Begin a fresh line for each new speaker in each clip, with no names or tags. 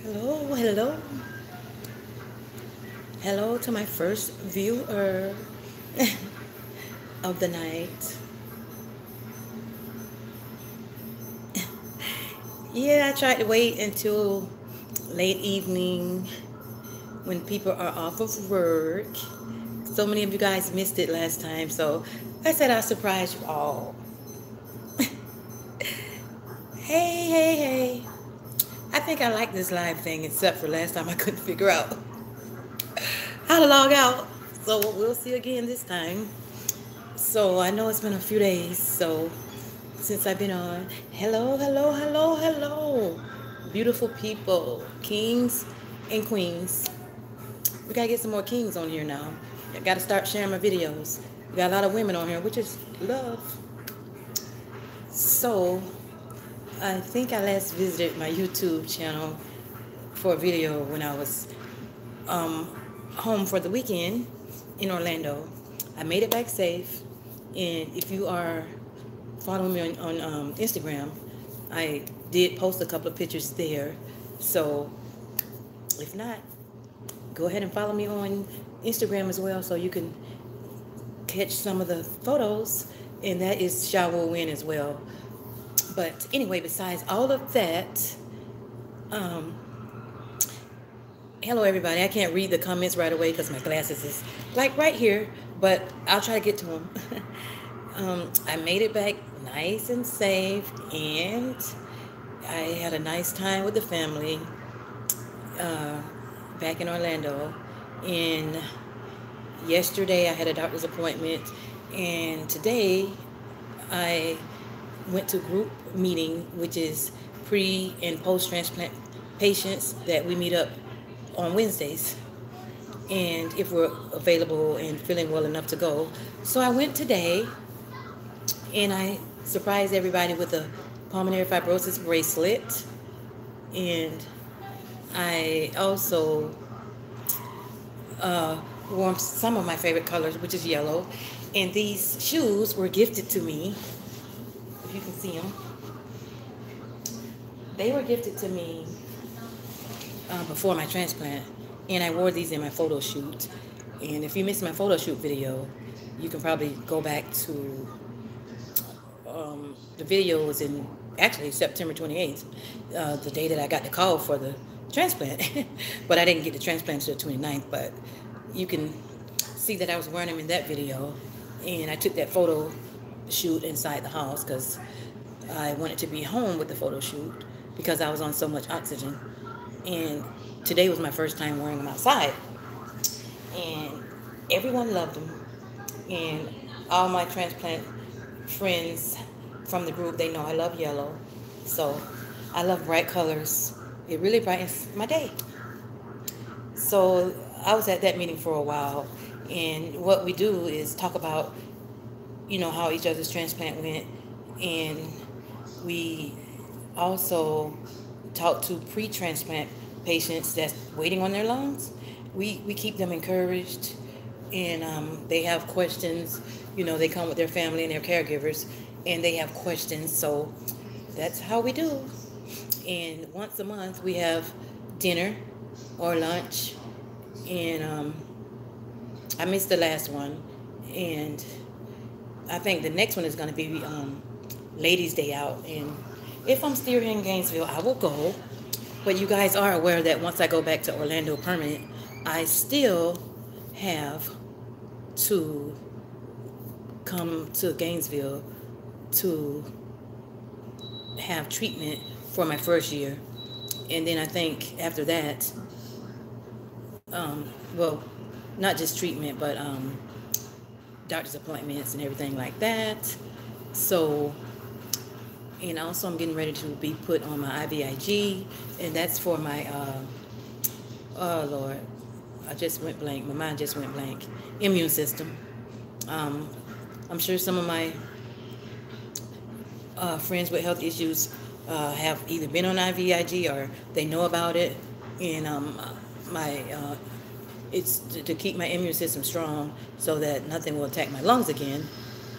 Hello, hello. Hello to my first viewer of the night. Yeah, I tried to wait until late evening when people are off of work. So many of you guys missed it last time, so I said I'll surprise you all. Hey, hey, hey. I think I like this live thing, except for last time I couldn't figure out how to log out. So we'll see again this time. So I know it's been a few days, so since I've been on, hello, hello, hello, hello. Beautiful people, kings and queens. We gotta get some more kings on here now. I gotta start sharing my videos. We got a lot of women on here, which is love. So I think I last visited my YouTube channel for a video when I was um, home for the weekend in Orlando. I made it back safe, and if you are following me on Instagram, I did post a couple of pictures there. So if not, go ahead and follow me on Instagram as well, so you can catch some of the photos, and that is Sha Is as well. But anyway, besides all of that, hello everybody. I can't read the comments right away because my glasses is like right here, but I'll try to get to them. I made it back nice and safe, and I had a nice time with the family back in Orlando. And yesterday I had a doctor's appointment, and today I went to group meeting, which is pre and post transplant patients that we meet up on Wednesdays, and if we're available and feeling well enough to go. So I went today, and I surprised everybody with a pulmonary fibrosis bracelet, and I also wore some of my favorite colors, which is yellow, and these shoes were gifted to me. If you can see them, they were gifted to me before my transplant, and I wore these in my photo shoot. And if you missed my photo shoot video, you can probably go back to the video was in actually September 28th, the day that I got the call for the transplant. But I didn't get the transplant until the 29th, but you can see that I was wearing them in that video, and I took that photo shoot inside the house because I wanted to be home with the photo shoot because I was on so much oxygen. And today was my first time wearing them outside, and everyone loved them. And all my transplant friends from the group, they know I love yellow, so I love bright colors. It really brightens my day. So I was at that meeting for a while, and what we do is talk about, how each other's transplant went, and we also talk to pre-transplant patients that's waiting on their lungs. We keep them encouraged, and they have questions. They come with their family and their caregivers, and they have questions. So that's how we do. And once a month we have dinner or lunch, and I missed the last one, and I think the next one is going to be Ladies' Day Out. And if I'm still here in Gainesville, I will go. But you guys are aware that once I go back to Orlando permanent, I still have to come to Gainesville to have treatment for my first year. And then I think after that, well, not just treatment, but doctor's appointments and everything like that. So, and also I'm getting ready to be put on my IVIG, and that's for my, oh Lord, I just went blank. My mind just went blank. Immune system. I'm sure some of my friends with health issues have either been on IVIG or they know about it, and it's to keep my immune system strong so that nothing will attack my lungs again,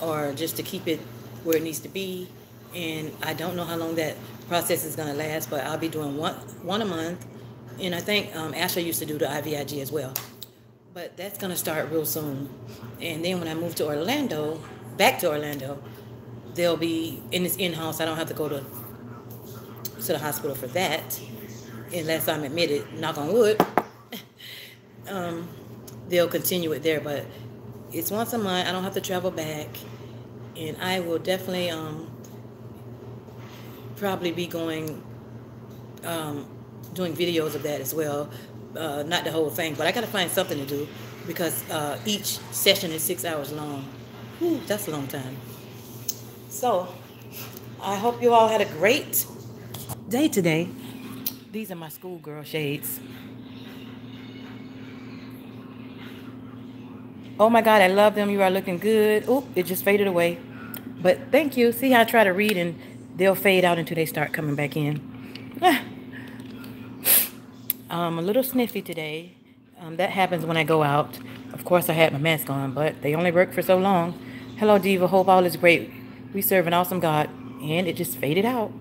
or just to keep it where it needs to be. And I don't know how long that process is going to last, but I'll be doing one a month, And I think Ashley used to do the IVIG as well. But that's going to start real soon. And then when I move to Orlando, back to Orlando, they'll be in this in-house. I don't have to go to the hospital for that unless I'm admitted, knock on wood. They'll continue it there, but it's once a month. I don't have to travel back, and I will definitely probably be going doing videos of that as well. Not the whole thing, but I got to find something to do because each session is 6 hours long. Whew, that's a long time. So I hope you all had a great day today. These are my schoolgirl shades. Oh my God, I love them. You are looking good. Oop, it just faded away. But thank you. See how I try to read and they'll fade out until they start coming back in. I'm a little sniffy today. That happens when I go out. Of course, I had my mask on, but they only work for so long. Hello, Diva. Hope all is great. We serve an awesome God. And it just faded out.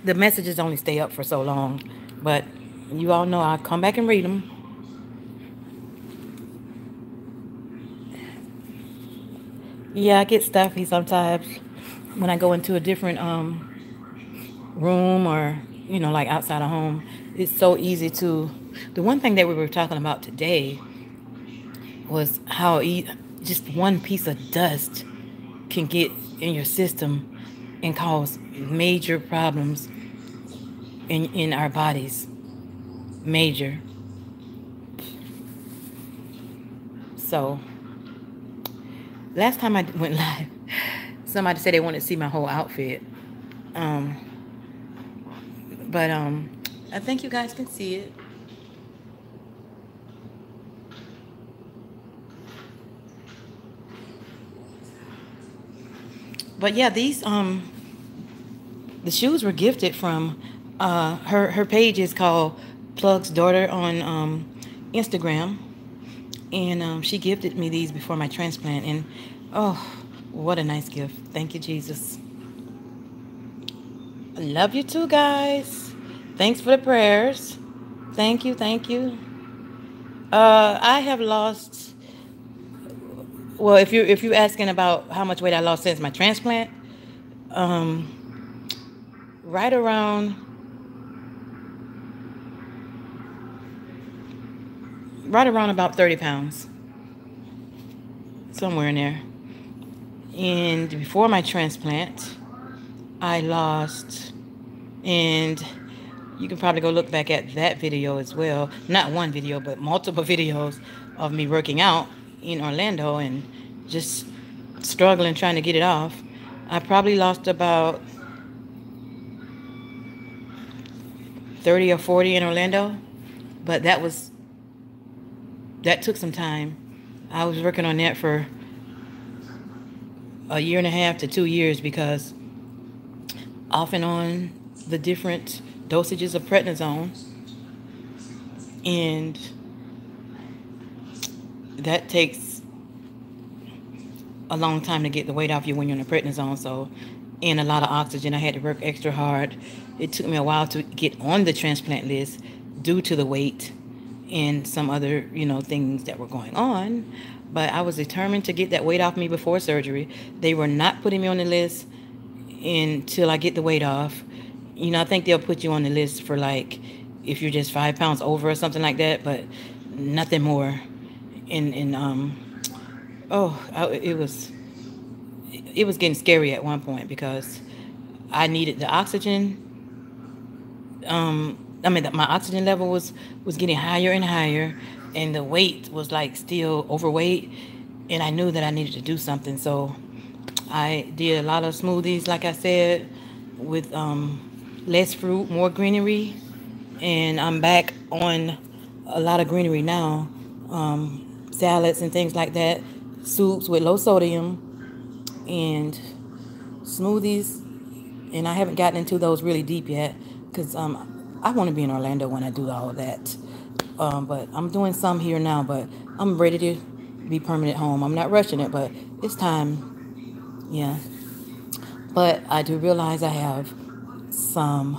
The messages only stay up for so long. But you all know I'll come back and read them. Yeah, I get stuffy sometimes when I go into a different room or, you know, like outside of home. It's so easy to... The one thing that we were talking about today was how just one piece of dust can get in your system and cause major problems in our bodies. Major. So, last time I went live, somebody said they wanted to see my whole outfit. But I think you guys can see it. But yeah, these the shoes were gifted from her page is called Plug's Daughter on Instagram, and she gifted me these before my transplant, and oh, what a nice gift. Thank you, Jesus. I love you too, guys. Thanks for the prayers. Thank you, thank you. I have lost... Well, if you're asking about how much weight I lost since my transplant, right around about 30 pounds, somewhere in there. And before my transplant, I lost, and you can probably go look back at that video as well. Not one video, but multiple videos of me working out in Orlando and just struggling trying to get it off. I probably lost about 30 or 40 in Orlando, but that took some time. I was working on that for a year and a half to 2 years because off and on the different dosages of prednisone, and that takes a long time to get the weight off you when you're on the prednisone. So, and a lot of oxygen. I had to work extra hard. It took me a while to get on the transplant list due to the weight and some other, you know, things that were going on. But I was determined to get that weight off me before surgery. They were not putting me on the list until I get the weight off. You know, I think they'll put you on the list for like if you're just 5 pounds over or something like that, but nothing more. It was getting scary at one point because I needed the oxygen. My oxygen level was getting higher and higher, and the weight was like still overweight, and I knew that I needed to do something. So I did a lot of smoothies, like I said, with less fruit, more greenery, and I'm back on a lot of greenery now. Salads and things like that, soups with low sodium, and smoothies. And I haven't gotten into those really deep yet because I want to be in Orlando when I do all of that. But I'm doing some here now, but I'm ready to be permanent home. I'm not rushing it, but it's time. Yeah. But I do realize I have some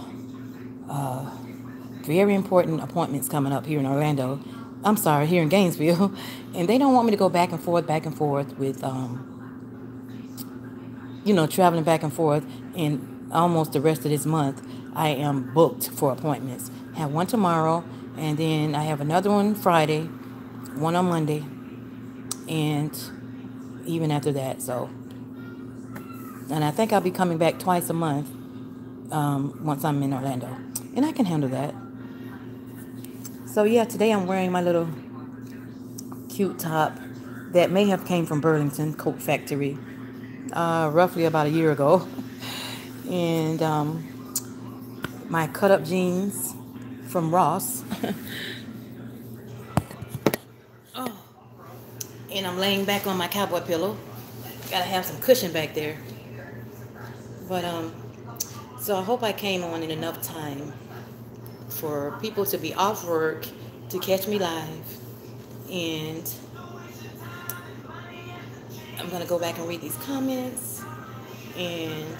very important appointments coming up here in Orlando. I'm sorry, here in Gainesville. And they don't want me to go back and forth with, traveling back and forth. And almost the rest of this month, I am booked for appointments. I have one tomorrow, and then I have another one Friday, one on Monday, and even after that. So, and I think I'll be coming back twice a month once I'm in Orlando. And I can handle that. So yeah, today I'm wearing my little cute top that may have came from Burlington Coat Factory roughly about a year ago. And my cut-up jeans from Ross. Oh, and I'm laying back on my cowboy pillow. Gotta have some cushion back there. But so I hope I came on in enough time for people to be off work to catch me live. And I'm gonna go back and read these comments. And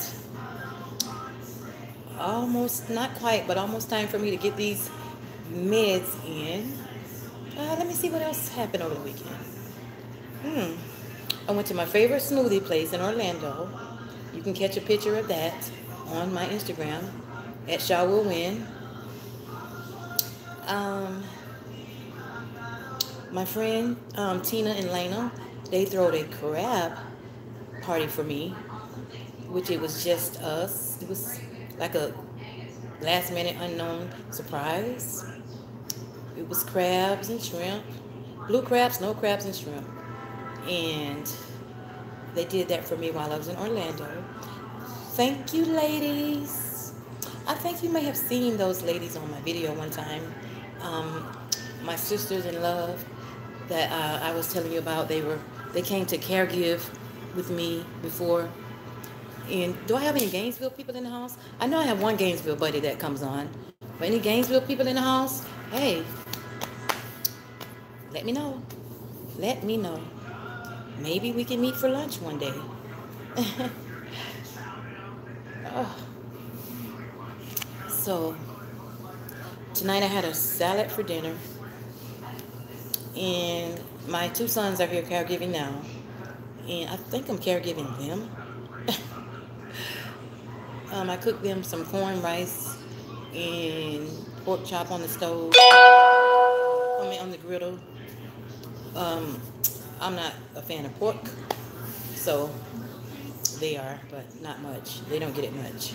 almost, not quite, but almost time for me to get these meds in. Let me see what else happened over the weekend. I went to my favorite smoothie place in Orlando. You can catch a picture of that on my Instagram at Sha Will Win. My friend Tina and Lena, they throw a crab party for me, which it was just us. It was like a last minute unknown surprise. It was crabs and shrimp, blue crabs, snow crabs and shrimp. And they did that for me while I was in Orlando. Thank you, ladies. I think you may have seen those ladies on my video one time. My sisters in love that I was telling you about, they came to caregive with me before. And do I have any Gainesville people in the house? I know I have one Gainesville buddy that comes on. But any Gainesville people in the house? Hey, let me know. Let me know. Maybe we can meet for lunch one day. Oh. So, tonight I had a salad for dinner. And my two sons are here caregiving now. And I think I'm caregiving them. I cooked them some corn, rice, and pork chop on the stove. On the griddle. I'm not a fan of pork, so they are, but not much. They don't get it much.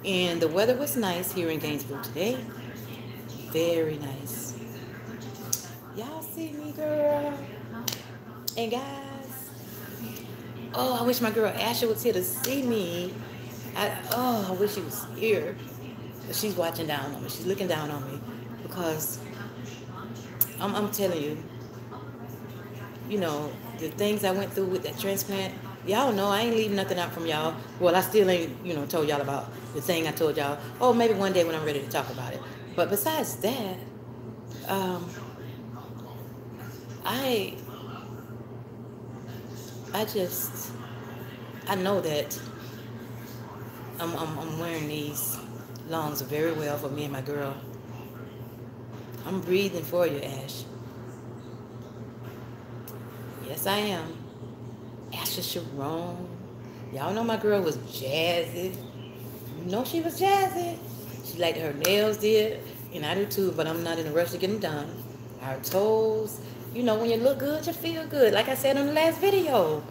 And the weather was nice here in Gainesville today. Very nice. Y'all see me, girl? And guys, oh, I wish my girl Asha was here to see me. I wish she was here. But she's watching down on me. She's looking down on me because I'm telling you, the things I went through with that transplant. Y'all know I ain't leaving nothing out from y'all. Well, I still ain't, told y'all about the thing I told y'all. Oh, maybe one day when I'm ready to talk about it. But besides that, I know that I'm wearing these lungs very well for me and my girl. I'm breathing for you, Ash. Yes, I am. Asha Sharon. Y'all know my girl was jazzy. You know she was jazzy. She liked her nails did, and I do too, but I'm not in a rush to get them done. Our toes. When you look good, you feel good. Like I said on the last video.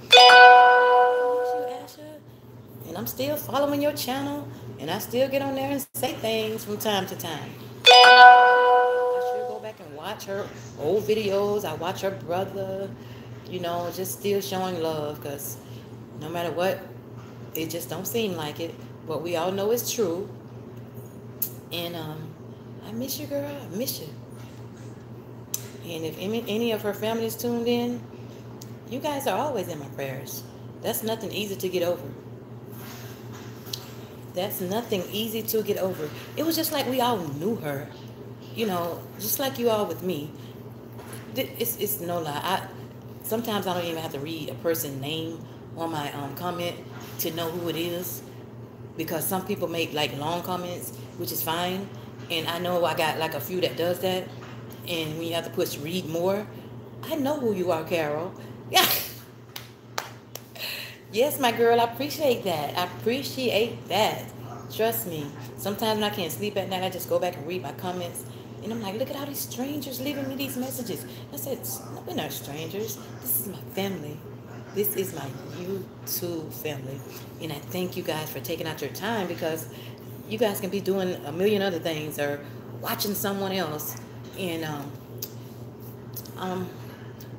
And I'm still following your channel, and I still get on there and say things from time to time. I should go back and watch her old videos. I watch her brother, just still showing love, because no matter what, it just don't seem like it. But we all know it's true. And I miss you, girl. I miss you. And if any of her family is tuned in, you guys are always in my prayers. That's nothing easy to get over. That's nothing easy to get over. It was just like we all knew her. Just like you all with me. It's no lie. Sometimes I don't even have to read a person's name on my comment to know who it is. because some people make like long comments, which is fine. And I know I got like a few that does that. And when you have to push read more, I know who you are, Carol. Yeah. Yes, my girl, I appreciate that. I appreciate that. Trust me. Sometimes when I can't sleep at night, I just go back and read my comments. And I'm like, look at all these strangers leaving me these messages. I said, no, we're not strangers. This is my family. This is my YouTube family. And I thank you guys for taking out your time, because you guys can be doing a million other things or watching someone else. And I'm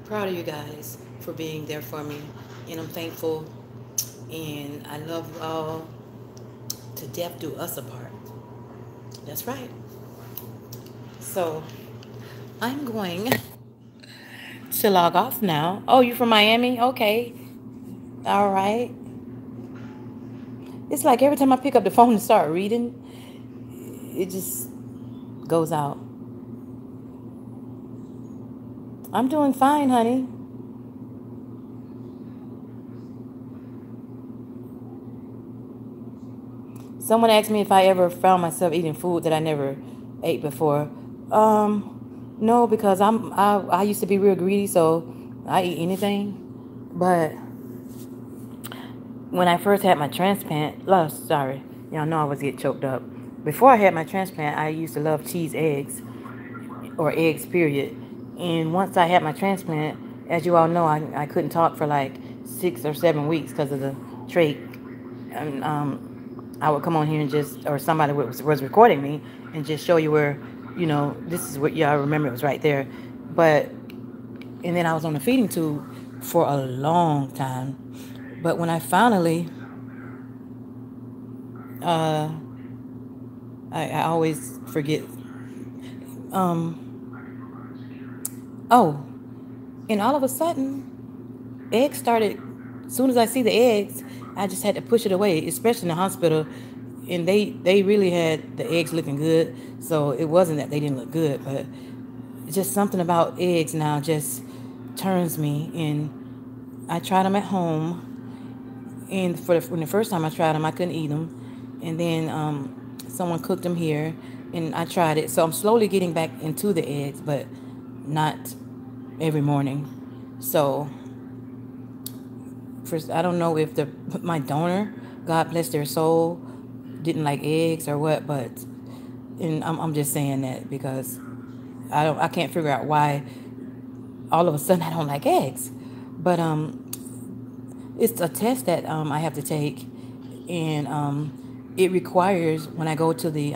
proud of you guys for being there for me. And I'm thankful. And I love you all. To death do us apart. That's right. So I'm going to log off now. Oh, you from Miami? Okay. All right. It's like every time I pick up the phone and start reading, it just goes out. I'm doing fine, honey. Someone asked me if I ever found myself eating food that I never ate before. No, because I used to be real greedy, so I eat anything. But when I first had my transplant, sorry, y'all know I was get choked up. Before I had my transplant, I used to love cheese eggs, or eggs, period. And once I had my transplant, as you all know, I couldn't talk for like 6 or 7 weeks because of the trach. And I would come on here and just, or somebody was recording me and just show you where, this is what y'all remember, it was right there. But, and then I was on the feeding tube for a long time. But when I finally, I always forget. Oh, and all of a sudden, eggs started. As soon as I see the eggs, I just had to push it away, especially in the hospital. And they really had the eggs looking good, so it wasn't that they didn't look good, but just something about eggs now just turns me. And I tried them at home. And when the first time I tried them, I couldn't eat them. And then someone cooked them here, and I tried it. So I'm slowly getting back into the eggs, but not every morning. So first, I don't know if my donor, God bless their soul, didn't like eggs or what, but and I'm just saying that because I can't figure out why all of a sudden I don't like eggs. But it's a test that I have to take, and it requires, when I go to the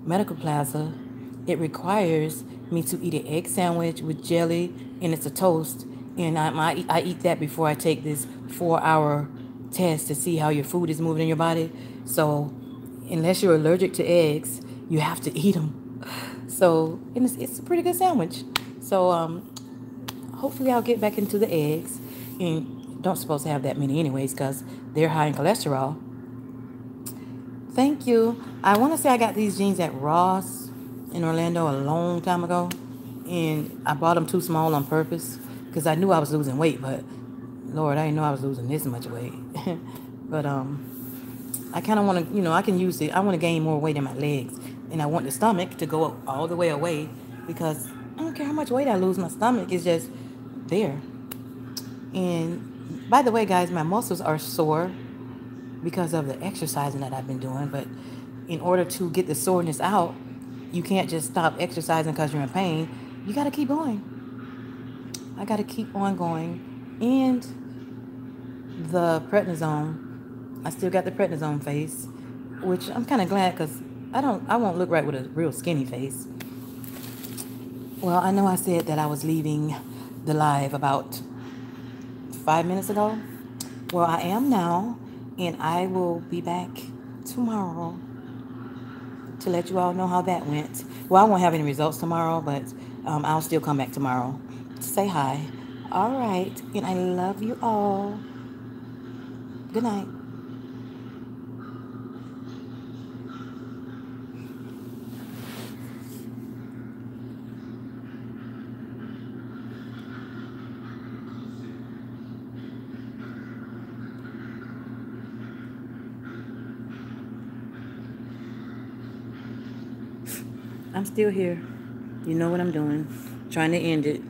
medical plaza, it requires me to eat an egg sandwich with jelly, and it's a toast. And I eat that before I take this 4-hour test to see how your food is moving in your body. So unless you're allergic to eggs, you have to eat them. So, and it's a pretty good sandwich. So hopefully I'll get back into the eggs. And don't supposed to have that many anyways, because they're high in cholesterol. Thank you. I want to say I got these jeans at Ross in Orlando a long time ago, and I bought them too small on purpose because I knew I was losing weight, but Lord, I didn't know I was losing this much weight. But I kind of want to, I can use it. I want to gain more weight in my legs, and I want the stomach to go all the way away, because I don't care how much weight I lose, my stomach is just there. And by the way, guys, my muscles are sore because of the exercising that I've been doing. But in order to get the soreness out, you can't just stop exercising because you're in pain. You got to keep going. I got to keep on going. And the prednisone, I still got the prednisone face, which I'm kind of glad, because I won't look right with a real skinny face. Well, I know I said that I was leaving the live about 5 minutes ago. Well, I am now, and I will be back tomorrow to let you all know how that went. Well, I won't have any results tomorrow, but I'll still come back tomorrow to say hi. All right, and I love you all. Good night. I'm still here. You know what I'm doing. Trying to end it.